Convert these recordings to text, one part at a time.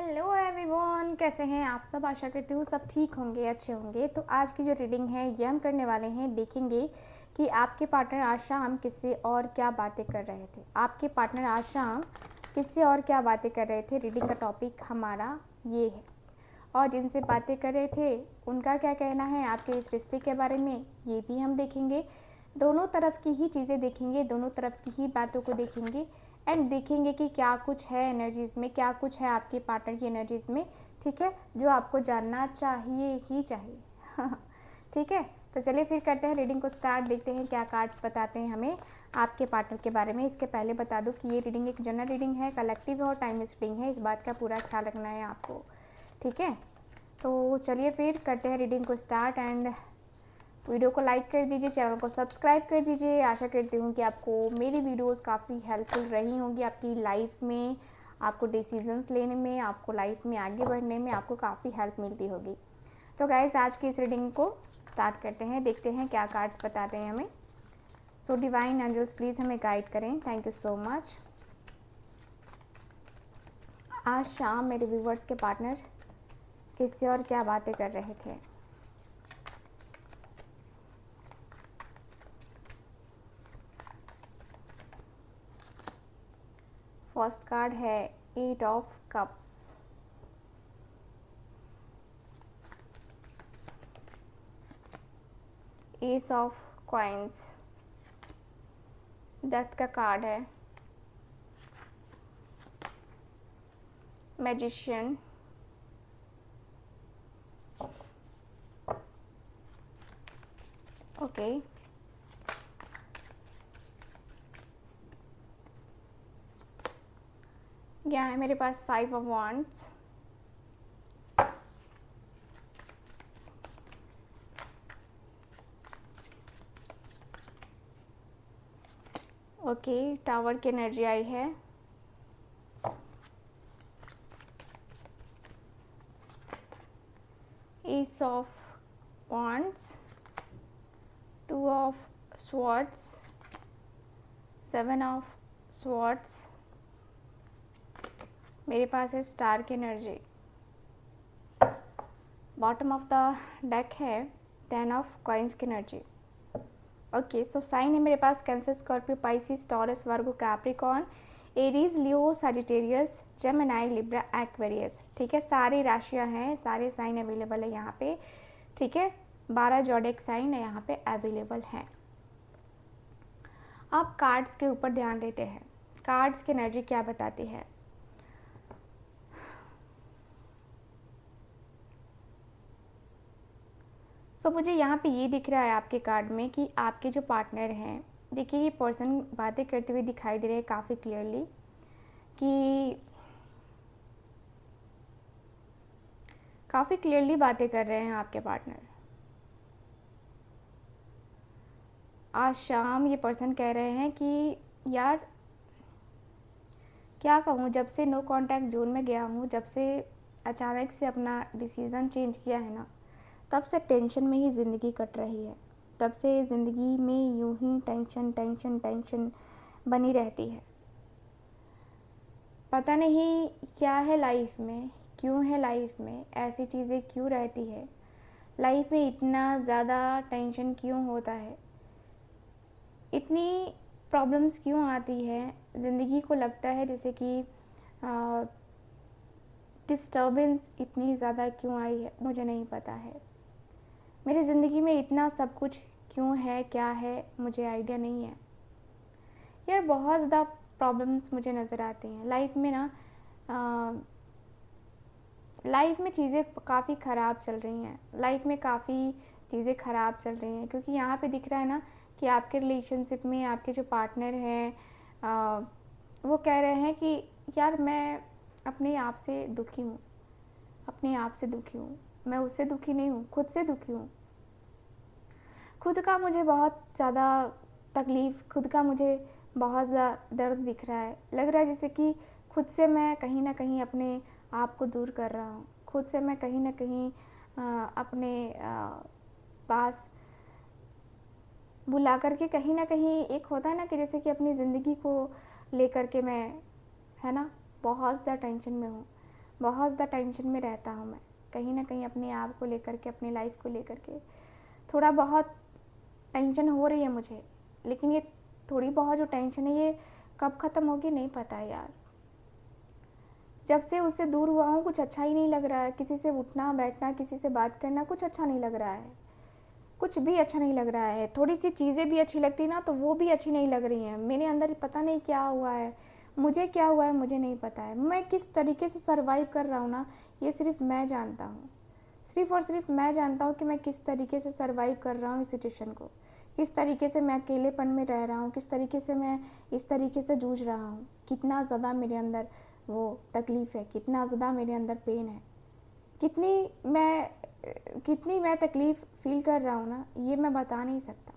Hello everyone, कैसे हैं आप सब। आशा करती हूँ सब ठीक होंगे, अच्छे होंगे। तो आज की जो रीडिंग है ये हम करने वाले हैं, देखेंगे कि आपके पार्टनर आज शाम किससे और क्या बातें कर रहे थे। आपके पार्टनर आज शाम किससे और क्या बातें कर रहे थे। रीडिंग का टॉपिक हमारा ये है, और जिनसे बातें कर रहे थे उनका क्या कहना है आपके इस रिश्ते के बारे में, ये भी हम देखेंगे। दोनों तरफ की ही चीज़ें देखेंगे, दोनों तरफ की ही बातों को देखेंगे एंड देखेंगे कि क्या कुछ है एनर्जीज़ में, क्या कुछ है आपके पार्टनर की एनर्जीज़ में, ठीक है, जो आपको जानना चाहिए ही चाहिए। ठीक है, तो चलिए फिर करते हैं रीडिंग को स्टार्ट। देखते हैं क्या कार्ड्स बताते हैं हमें आपके पार्टनर के बारे में। इसके पहले बता दूं कि ये रीडिंग एक जनरल रीडिंग है, कलेक्टिव है और टाइमलेस रीडिंग है। इस बात का पूरा ख्याल रखना है आपको, ठीक है। तो चलिए फिर करते हैं रीडिंग को स्टार्ट। एंड वीडियो को लाइक कर दीजिए, चैनल को सब्सक्राइब कर दीजिए। आशा करती हूँ कि आपको मेरी वीडियोस काफ़ी हेल्पफुल रही होंगी आपकी लाइफ में, आपको डिसीजंस लेने में, आपको लाइफ में आगे बढ़ने में आपको काफ़ी हेल्प मिलती होगी। तो गाइस आज की इस रीडिंग को स्टार्ट करते हैं, देखते हैं क्या कार्ड्स बताते हैं हमें। सो डिवाइन एंजल्स प्लीज़ हमें गाइड करें। Thank you so much. आज शाम मेरे व्यूवर्स के पार्टनर किससे और क्या बातें कर रहे थे। फर्स्ट कार्ड है 8 of cups, S of coins, death का कार्ड है, मैजिशियन, ओके, यहाँ है मेरे पास 5 ऑफ वांड्स, ओके, टावर की एनर्जी आई है, S of wands, 2 of swords, 7 of swords, मेरे पास है स्टार की energy, bottom of the deck है 10 ऑफ कॉइन्स की एनर्जी। ओके, सो साइन है मेरे पास कैंसर, स्कॉर्पियो, पाइसिस, टॉरस, वर्गो, कैप्रिकॉर्न, एरीज, लियो, सजिटेरियस, जेमिनी, लिब्रा, एक्वेरियस। ठीक है, सारी राशियां हैं, सारे साइन अवेलेबल है यहाँ पे, ठीक है। 12 जॉडिक साइन है यहाँ पे अवेलेबल हैं। अब कार्ड्स के ऊपर ध्यान देते हैं, कार्ड्स की एनर्जी क्या बताती है। सो मुझे यहाँ पे ये दिख रहा है आपके कार्ड में कि आपके जो पार्टनर हैं, देखिए ये पर्सन बातें करते हुए दिखाई दे रहे हैं काफ़ी क्लियरली कि काफ़ी क्लियरली बातें कर रहे हैं आपके पार्टनर। आज शाम ये पर्सन कह रहे हैं कि यार क्या कहूँ, जब से नो कांटेक्ट जोन में गया हूँ, जब से अचानक से अपना डिसीज़न चेंज किया है ना, तब से टेंशन में ही ज़िंदगी कट रही है। तब से ज़िंदगी में यूं ही टेंशन टेंशन टेंशन बनी रहती है। पता नहीं क्या है लाइफ में, क्यों है लाइफ में ऐसी चीज़ें क्यों रहती है, लाइफ में इतना ज़्यादा टेंशन क्यों होता है, इतनी प्रॉब्लम्स क्यों आती है ज़िंदगी को। लगता है जैसे कि डिस्टर्बेंस इतनी ज़्यादा क्यों आई है, मुझे नहीं पता है। मेरी ज़िंदगी में इतना सब कुछ क्यों है, क्या है, मुझे आइडिया नहीं है यार। बहुत ज़्यादा प्रॉब्लम्स मुझे नज़र आती हैं लाइफ में ना। लाइफ में चीज़ें काफ़ी ख़राब चल रही हैं, लाइफ में काफ़ी चीज़ें ख़राब चल रही हैं, क्योंकि यहाँ पे दिख रहा है ना कि आपके रिलेशनशिप में आपके जो पार्टनर हैं वो कह रहे हैं कि यार मैं अपने आप से दुखी हूँ, अपने आप से दुखी हूँ, मैं उससे दुखी नहीं हूँ, खुद से दुखी हूँ। खुद का मुझे बहुत ज़्यादा तकलीफ़, खुद का मुझे बहुत ज़्यादा दर्द दिख रहा है। लग रहा है जैसे कि खुद से मैं कहीं ना कहीं अपने आप को दूर कर रहा हूँ, खुद से मैं कहीं ना कहीं अपने पास बुला करके कहीं ना कहीं, एक होता है ना कि जैसे कि अपनी ज़िंदगी को लेकर के मैं, है ना, बहुत ज़्यादा टेंशन में हूँ। बहुत ज़्यादा टेंशन में रहता हूँ मैं, कहीं ना कहीं अपने आप को लेकर के, अपनी लाइफ को लेकर के थोड़ा बहुत टेंशन हो रही है मुझे। लेकिन ये थोड़ी बहुत जो टेंशन है ये कब ख़त्म होगी नहीं पता है यार। जब से उससे दूर हुआ हूँ कुछ अच्छा ही नहीं लग रहा है, किसी से उठना बैठना, किसी से बात करना कुछ अच्छा नहीं लग रहा है, कुछ भी अच्छा नहीं लग रहा है। थोड़ी सी चीज़ें भी अच्छी लगती ना तो वो भी अच्छी नहीं लग रही हैं। मेरे अंदर पता नहीं क्या हुआ है, मुझे क्या हुआ है मुझे नहीं पता है। मैं किस तरीके से सर्वाइव कर रहा हूँ ना, ये सिर्फ मैं जानता हूँ, सिर्फ और सिर्फ मैं जानता हूँ कि मैं किस तरीके से सर्वाइव कर रहा हूँ इस सिचुएशन को, किस तरीके से मैं अकेलेपन में रह रहा हूँ, किस तरीके से मैं इस तरीके से जूझ रहा हूँ, कितना ज़्यादा मेरे अंदर वो तकलीफ़ है, कितना ज़्यादा मेरे अंदर पेन है, कितनी मैं कितनी मैं तकलीफ़ फ़ील कर रहा हूँ ना, ये मैं बता नहीं सकता।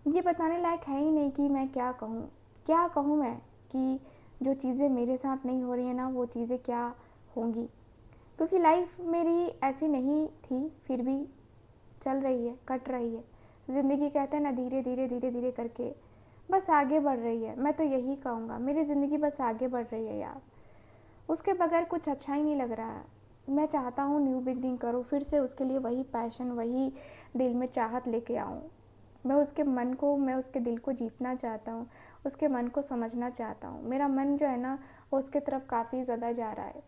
ये बताने लायक है ही नहीं कि मैं क्या कहूँ मैं कि जो चीज़ें मेरे साथ नहीं हो रही हैं ना वो चीज़ें क्या होंगी। क्योंकि लाइफ मेरी ऐसी नहीं थी, फिर भी चल रही है, कट रही है। ज़िंदगी कहते हैं ना धीरे धीरे धीरे धीरे करके बस आगे बढ़ रही है। मैं तो यही कहूँगा, मेरी ज़िंदगी बस आगे बढ़ रही है यार, उसके बगैर कुछ अच्छा ही नहीं लग रहा है। मैं चाहता हूँ न्यू बिगनिंग करूँ फिर से, उसके लिए वही पैशन, वही दिल में चाहत लेके आऊँ। मैं उसके मन को, मैं उसके दिल को जीतना चाहता हूँ, उसके मन को समझना चाहता हूँ। मेरा मन जो है ना वो उसके तरफ काफ़ी ज़्यादा जा रहा है,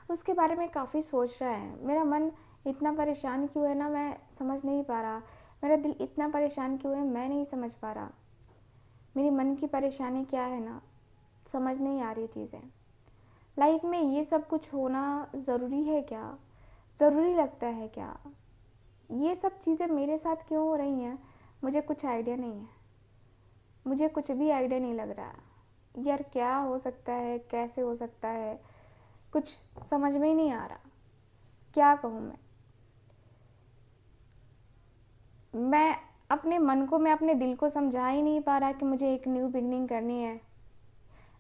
उसके बारे में काफ़ी सोच रहा है। मेरा मन इतना परेशान क्यों है ना मैं समझ नहीं पा रहा, मेरा दिल इतना परेशान क्यों है मैं नहीं समझ पा रहा। मेरी मन की परेशानी क्या है ना समझ नहीं आ रही चीज़ें। लाइफ में ये सब कुछ होना ज़रूरी है क्या, ज़रूरी लगता है क्या, ये सब चीज़ें मेरे साथ क्यों हो रही हैं मुझे कुछ आइडिया नहीं है। मुझे कुछ भी आइडिया नहीं लग रहा यार, क्या हो सकता है, कैसे हो सकता है, कुछ समझ में ही नहीं आ रहा। क्या कहूँ मैं अपने मन को, मैं अपने दिल को समझा ही नहीं पा रहा कि मुझे एक न्यू बिगनिंग करनी है।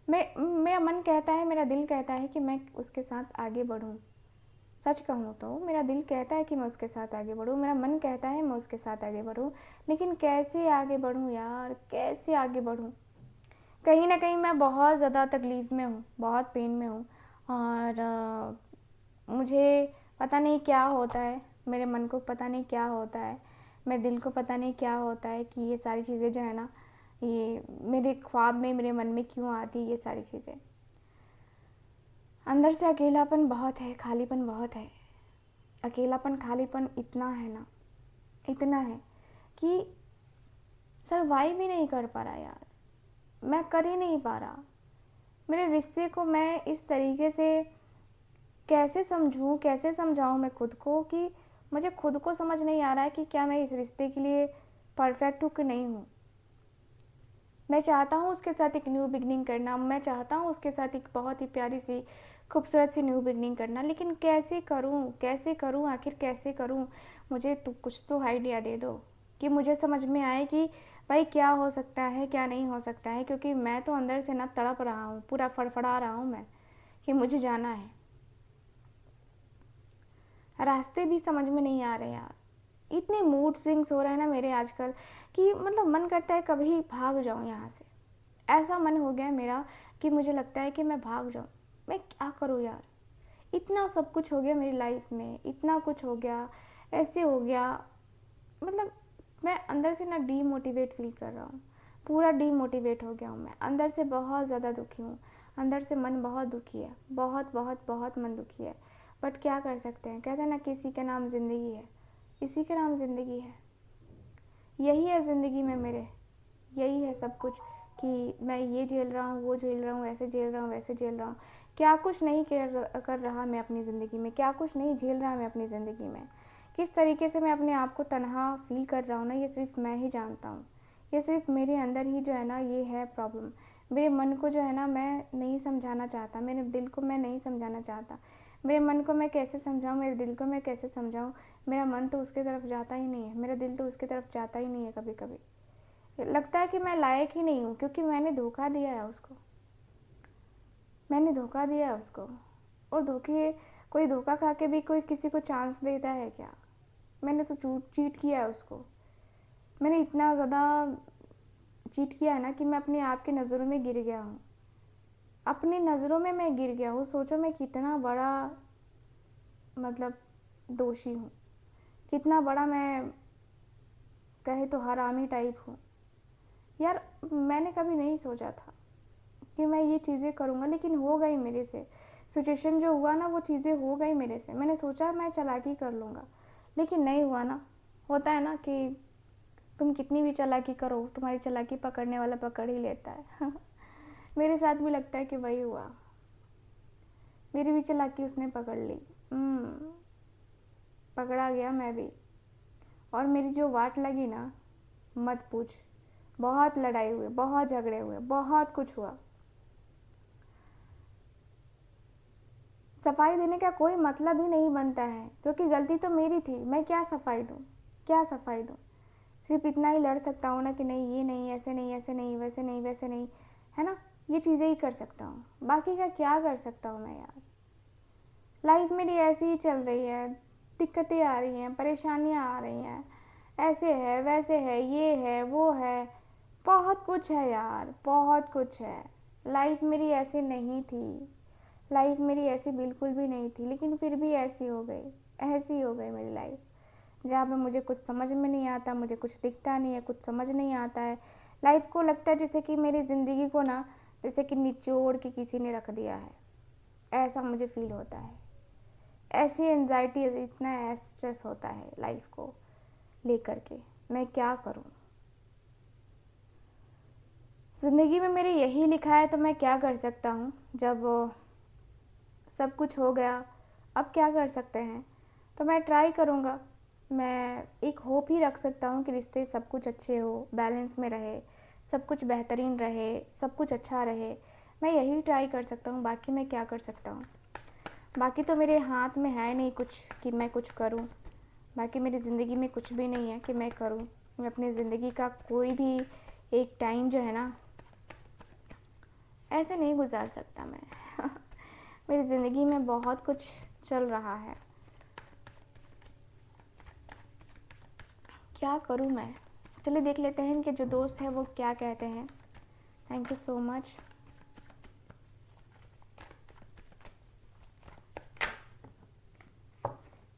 मेरा मन कहता है, मेरा दिल कहता है कि मैं उसके साथ आगे बढ़ूँ। सच कहूँ तो मेरा दिल कहता है कि मैं उसके साथ आगे बढ़ूँ, मेरा मन कहता है मैं उसके साथ आगे बढ़ूँ, लेकिन कैसे आगे बढ़ूँ यार, कैसे आगे बढ़ूँ। कहीं ना कहीं मैं बहुत ज़्यादा तकलीफ़ में हूँ, बहुत पेन में हूँ। और मुझे पता नहीं क्या होता है, मेरे मन को पता नहीं क्या होता है, मेरे दिल को पता नहीं क्या होता है कि ये सारी चीज़ें जो है ना ये मेरे ख्वाब में, मेरे मन में क्यों आती है ये सारी चीज़ें। अंदर से अकेलापन बहुत है, खालीपन बहुत है। अकेलापन खालीपन इतना है ना, इतना है कि सरवाइव ही नहीं कर पा रहा यार, मैं कर ही नहीं पा रहा। मेरे रिश्ते को मैं इस तरीके से कैसे समझूं, कैसे समझाऊं मैं खुद को कि मुझे खुद को समझ नहीं आ रहा है कि क्या मैं इस रिश्ते के लिए परफेक्ट हूँ कि नहीं हूँ। मैं चाहता हूँ उसके साथ एक न्यू बिगनिंग करना, मैं चाहता हूँ उसके साथ एक बहुत ही प्यारी सी खूबसूरत सी न्यू बिगनिंग करना, लेकिन कैसे करूँ, कैसे करूँ, आखिर कैसे करूँ। मुझे तो कुछ तो आइडिया दे दो कि मुझे समझ में आए कि भाई क्या हो सकता है, क्या नहीं हो सकता है। क्योंकि मैं तो अंदर से ना तड़प रहा हूँ, पूरा फड़फड़ा रहा हूँ मैं कि मुझे जाना है। रास्ते भी समझ में नहीं आ रहे यार, इतने मूड स्विंग्स हो रहे हैं ना मेरे आजकल कि मतलब मन करता है कभी भाग जाऊँ यहाँ से। ऐसा मन हो गया है मेरा कि मुझे लगता है कि मैं भाग जाऊँ। मैं क्या करूँ यार, इतना सब कुछ हो गया मेरी लाइफ में, इतना कुछ हो गया, ऐसे हो गया। मतलब मैं अंदर से ना डीमोटिवेट फील कर रहा हूँ, पूरा डीमोटिवेट हो गया हूँ मैं, अंदर से बहुत ज़्यादा दुखी हूँ। अंदर से मन बहुत दुखी है, बहुत बहुत बहुत मन दुखी है। बट क्या कर सकते हैं, कहते हैं ना किसी का नाम ज़िंदगी है, इसी का नाम ज़िंदगी है। यही है ज़िंदगी में मेरे, यही है सब कुछ कि मैं ये झेल रहा हूँ, वो झेल रहा हूँ, ऐसे झेल रहा हूँ, वैसे झेल रहा हूँ। क्या कुछ नहीं कर रहा मैं अपनी ज़िंदगी में, क्या कुछ नहीं झेल रहा मैं अपनी ज़िंदगी में। किस तरीके से मैं अपने आप को तन्हा फील कर रहा हूँ ना, ये सिर्फ मैं ही जानता हूँ। ये सिर्फ मेरे अंदर ही जो है ना ये है प्रॉब्लम। मेरे मन को जो है ना मैं नहीं समझाना चाहता, मेरे दिल को मैं नहीं समझाना चाहता। मेरे मन को मैं कैसे समझाऊँ, मेरे दिल को मैं कैसे समझाऊँ। मेरा मन तो उसकी तरफ जाता ही नहीं है, मेरा दिल तो उसकी तरफ जाता ही नहीं है। कभी कभी लगता है कि मैं लायक ही नहीं हूँ, क्योंकि मैंने धोखा दिया है उसको, मैंने धोखा दिया है उसको। और धोखे, कोई धोखा खा के भी कोई किसी को चांस देता है क्या। मैंने तो चीट किया है उसको, मैंने इतना ज़्यादा चीट किया है ना कि मैं अपने आप की नज़रों में गिर गया हूँ। अपनी नज़रों में मैं गिर गया हूँ। सोचो मैं कितना बड़ा मतलब दोषी हूँ, कितना बड़ा मैं कहे तो हरामी टाइप हूँ। यार मैंने कभी नहीं सोचा था कि मैं ये चीज़ें करूँगा, लेकिन हो गई मेरे से। सिचुएशन जो हुआ ना वो चीज़ें हो गई मेरे से। मैंने सोचा मैं चालाकी कर लूँगा, लेकिन नहीं हुआ ना। होता है ना कि तुम कितनी भी चालाकी करो, तुम्हारी चालाकी पकड़ने वाला पकड़ ही लेता है। मेरे साथ भी लगता है कि वही हुआ, मेरी भी चालाकी उसने पकड़ ली। पकड़ा गया मैं भी। और मेरी जो वाट लगी ना, मत पूछ। बहुत लड़ाई हुई, बहुत झगड़े हुए, बहुत कुछ हुआ। सफाई देने का कोई मतलब ही नहीं बनता है, क्योंकि गलती तो मेरी थी। मैं क्या सफाई दूँ, क्या सफाई दूँ? सिर्फ इतना ही लड़ सकता हूँ ना कि नहीं ये नहीं, ऐसे नहीं, ऐसे नहीं, वैसे नहीं, वैसे नहीं, है ना। ये चीज़ें ही कर सकता हूँ, बाकी का क्या कर सकता हूँ मैं यार। लाइफ मेरी ऐसी ही चल रही है, दिक्कतें आ रही हैं, परेशानियाँ आ रही हैं, ऐसे है वैसे है, ये है वो है, बहुत कुछ है यार, बहुत कुछ है। लाइफ मेरी ऐसी नहीं थी, लाइफ मेरी ऐसी बिल्कुल भी नहीं थी, लेकिन फिर भी ऐसी हो गई, ऐसी हो गई मेरी लाइफ, जहाँ पे मुझे कुछ समझ में नहीं आता, मुझे कुछ दिखता नहीं है, कुछ समझ नहीं आता है। लाइफ को लगता है जैसे कि मेरी ज़िंदगी को ना, जैसे कि निचोड़ के किसी ने रख दिया है, ऐसा मुझे फील होता है। ऐसी एंजाइटी, इतना स्ट्रेस होता है लाइफ को लेकर के। मैं क्या करूं? ज़िंदगी में मेरे यही लिखा है, तो मैं क्या कर सकता हूं? जब सब कुछ हो गया, अब क्या कर सकते हैं? तो मैं ट्राई करूंगा। मैं एक होप ही रख सकता हूं कि रिश्ते सब कुछ अच्छे हो, बैलेंस में रहे, सब कुछ बेहतरीन रहे, सब कुछ अच्छा रहे। मैं यही ट्राई कर सकता हूं, बाकी मैं क्या कर सकता हूं? बाकी तो मेरे हाथ में है नहीं कुछ कि मैं कुछ करूं। बाकी मेरी ज़िंदगी में कुछ भी नहीं है कि मैं करूं। मैं अपनी ज़िंदगी का कोई भी एक टाइम जो है ना, ऐसे नहीं गुजार सकता मैं। मेरी ज़िंदगी में बहुत कुछ चल रहा है, क्या करूं मैं? चलिए देख लेते हैं इनके जो दोस्त हैं वो क्या कहते हैं। Thank you so much.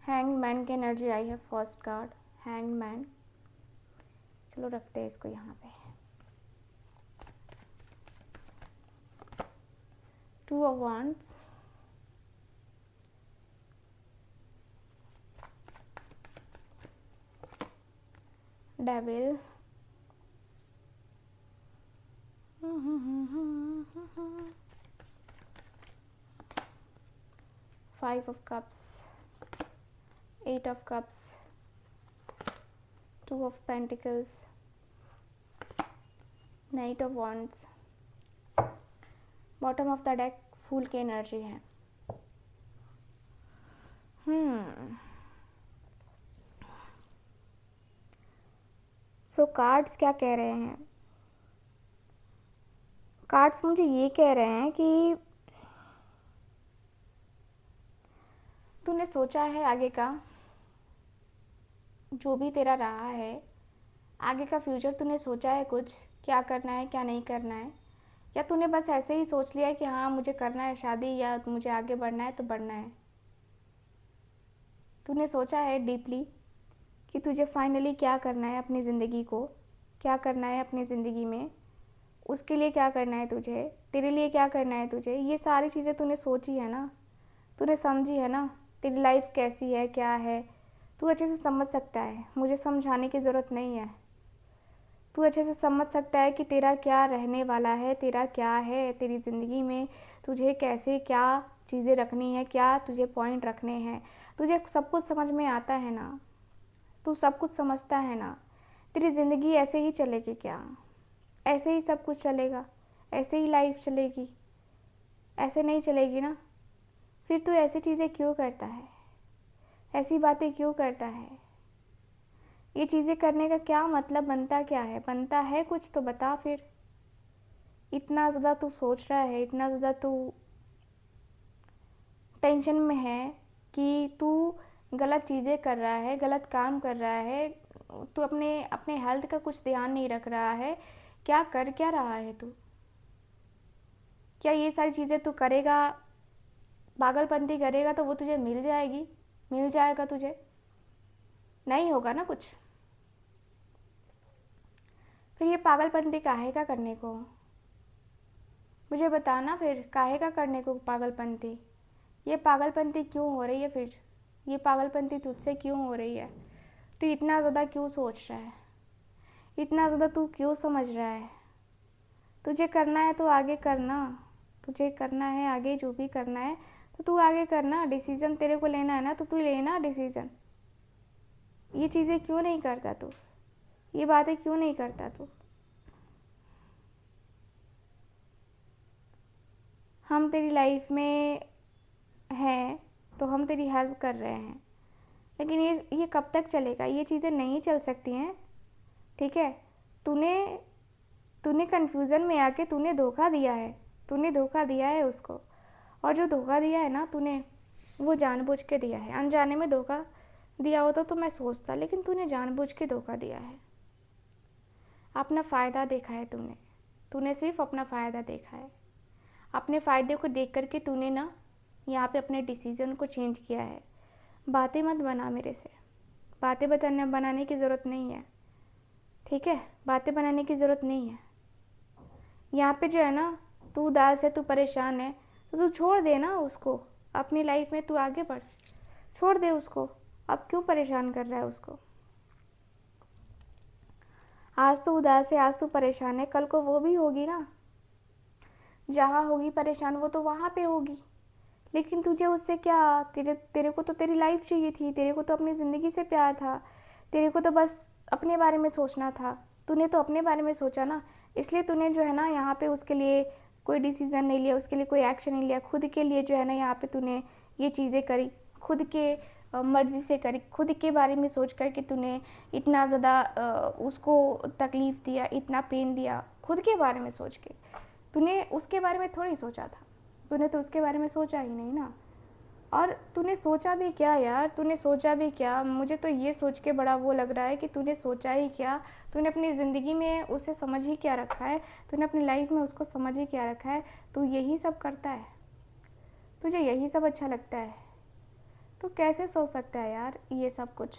Hang man की एनर्जी आई है, फर्स्ट कार्ड हैंग मैन। चलो रखते हैं इसको यहाँ पे। Two of wands, devil, five of cups, eight of cups, two of pentacles, knight of wands. Bottom of the deck fool की energy है। सो कार्ड्स क्या कह रहे हैं? कार्ड्स मुझे ये कह रहे हैं कि तूने सोचा है आगे का, जो भी तेरा रहा है आगे का फ्यूचर, तूने सोचा है कुछ क्या करना है क्या नहीं करना है, या तूने बस ऐसे ही सोच लिया है कि हाँ मुझे करना है शादी, या मुझे आगे बढ़ना है तो बढ़ना है? तूने सोचा है डीपली कि तुझे फाइनली क्या करना है अपनी ज़िंदगी को, क्या करना है अपनी ज़िंदगी में, उसके लिए क्या करना है तुझे, तेरे लिए क्या करना है तुझे? ये सारी चीज़ें तूने सोची है ना, तूने समझी है ना, तेरी लाइफ कैसी है क्या है, तू अच्छे से समझ सकता है। मुझे समझाने की ज़रूरत नहीं है, तू अच्छे से समझ सकता है कि तेरा क्या रहने वाला है, तेरा क्या है तेरी ज़िंदगी में, तुझे कैसे क्या चीज़ें रखनी है, क्या तुझे पॉइंट रखने हैं। तुझे सब कुछ समझ में आता है ना, तू सब कुछ समझता है ना। तेरी ज़िंदगी ऐसे ही चलेगी क्या? ऐसे ही सब कुछ चलेगा? ऐसे ही लाइफ चलेगी? ऐसे नहीं चलेगी ना। फिर तू ऐसी चीज़ें क्यों करता है, ऐसी बातें क्यों करता है? ये चीज़ें करने का क्या मतलब बनता क्या है? बनता है कुछ तो बता फिर। इतना ज़्यादा तू सोच रहा है, इतना ज़्यादा तू टेंशन में है कि तू गलत चीज़ें कर रहा है, गलत काम कर रहा है, तू अपने अपने हेल्थ का कुछ ध्यान नहीं रख रहा है। क्या कर क्या रहा है तू? क्या ये सारी चीज़ें तू करेगा, पागलपंती करेगा तो वो तुझे मिल जाएगी, मिल जाएगा तुझे? नहीं होगा ना कुछ। फिर ये पागलपंती काहे का करने को? मुझे बताना फिर, काहे का करने को पागलपंती? ये पागलपंती क्यों हो रही है फिर? ये पागलपंती तुझसे क्यों हो रही है? तू इतना ज़्यादा क्यों सोच रहा है? इतना ज़्यादा तू क्यों समझ रहा है? तुझे करना है तो आगे करना, तुझे करना है आगे, जो भी करना है तो तू आगे करना। डिसीज़न तेरे को लेना है ना, तो तू लेना डिसीज़न। ये चीज़ें क्यों नहीं करता तू? ये बातें क्यों नहीं करता तू? हम तेरी लाइफ में हैं तो हम तेरी हेल्प कर रहे हैं, लेकिन ये कब तक चलेगा? ये चीज़ें नहीं चल सकती हैं, ठीक है? तूने तूने कन्फ्यूज़न में आके तूने धोखा दिया है, तूने धोखा दिया है उसको। और जो धोखा दिया है ना तूने, वो जानबूझ के दिया है। अनजाने में धोखा दिया होता तो मैं सोचता, लेकिन तूने जानबूझ के धोखा दिया है। अपना फ़ायदा देखा है तूने, तूने सिर्फ अपना फ़ायदा देखा है। अपने फ़ायदे को देख करके तूने ना यहाँ पे अपने डिसीज़न को चेंज किया है। बातें मत बना मेरे से, बातें बनाने की ज़रूरत नहीं है, ठीक है? बातें बनाने की ज़रूरत नहीं है। यहाँ पे जो है ना, तू उदास है, तू परेशान है, तो तू छोड़ दे ना उसको। अपनी लाइफ में तू आगे बढ़, छोड़ दे उसको। अब क्यों परेशान कर रहा है उसको? आज तो उदास है, आज तो परेशान है, कल को वो भी होगी ना। जहाँ होगी परेशान वो तो वहाँ पे होगी। लेकिन तुझे उससे क्या? तेरे को तो तेरी लाइफ चाहिए थी, तेरे को तो अपनी ज़िंदगी से प्यार था, तेरे को तो बस अपने बारे में सोचना था। तूने तो अपने बारे में सोचा ना, इसलिए तूने जो है ना यहाँ पे उसके लिए कोई डिसीज़न नहीं लिया, उसके लिए कोई एक्शन नहीं लिया। खुद के लिए जो है ना यहाँ पे तूने ये चीज़ें करी, खुद के मर्ज़ी से करी, खुद के बारे में सोच कर के तूने इतना ज़्यादा उसको तकलीफ़ दिया, इतना पेन दिया, खुद के बारे में सोच के। तूने उसके बारे में थोड़ी सोचा था, तूने तो उसके बारे में सोचा ही नहीं ना। और तूने सोचा भी क्या यार, तूने सोचा भी क्या? मुझे तो ये सोच के बड़ा वो लग रहा है कि तूने सोचा ही क्या? तूने अपनी ज़िंदगी में उसे समझ ही क्या रखा है? तूने अपनी लाइफ में उसको समझ ही क्या रखा है? तू यही सब करता है, तुझे यही सब अच्छा लगता है? तो कैसे सोच सकता है यार ये सब कुछ?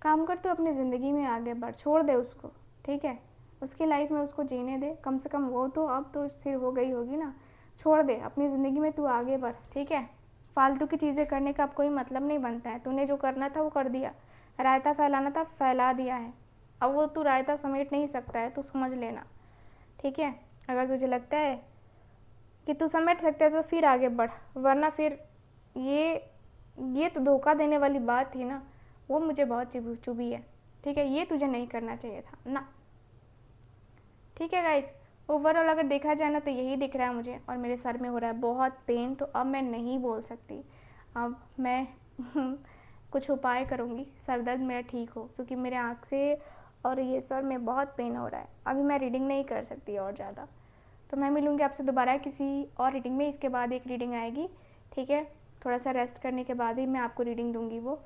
काम कर, तो अपनी ज़िंदगी में आगे बढ़, छोड़ दे उसको, ठीक है? उसकी लाइफ में उसको जीने दे, कम से कम वो तो अब तो स्थिर हो गई होगी ना। छोड़ दे, अपनी ज़िंदगी में तू आगे बढ़, ठीक है? फालतू की चीज़ें करने का अब कोई मतलब नहीं बनता है। तूने जो करना था वो कर दिया, रायता फैलाना था फैला दिया है। अब वो तू रायता समेट नहीं सकता है, तू समझ लेना, ठीक है? अगर तुझे लगता है कि तू समेट सकता है तो फिर आगे बढ़, वरना फिर ये तो धोखा देने वाली बात थी ना, वो मुझे बहुत चुभी है, ठीक है? ये तुझे नहीं करना चाहिए था ना, ठीक है गाइस? ओवरऑल अगर देखा जाए ना तो यही दिख रहा है मुझे, और मेरे सर में हो रहा है बहुत पेन, तो अब मैं नहीं बोल सकती। अब मैं कुछ उपाय करूँगी, सर दर्द मेरा ठीक हो, क्योंकि मेरे आँख से और ये सर में बहुत पेन हो रहा है। अभी मैं रीडिंग नहीं कर सकती और ज़्यादा, तो मैं मिलूँगी आपसे दोबारा किसी और रीडिंग में। इसके बाद एक रीडिंग आएगी, ठीक है? थोड़ा सा रेस्ट करने के बाद ही मैं आपको रीडिंग दूँगी वो,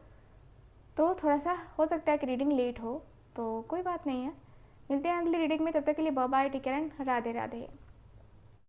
तो थोड़ा सा हो सकता है कि रीडिंग लेट हो, तो कोई बात नहीं है। मिलते हैं अगली रीडिंग में, तब तक के लिए bye bye, take care and Radhe Radhe.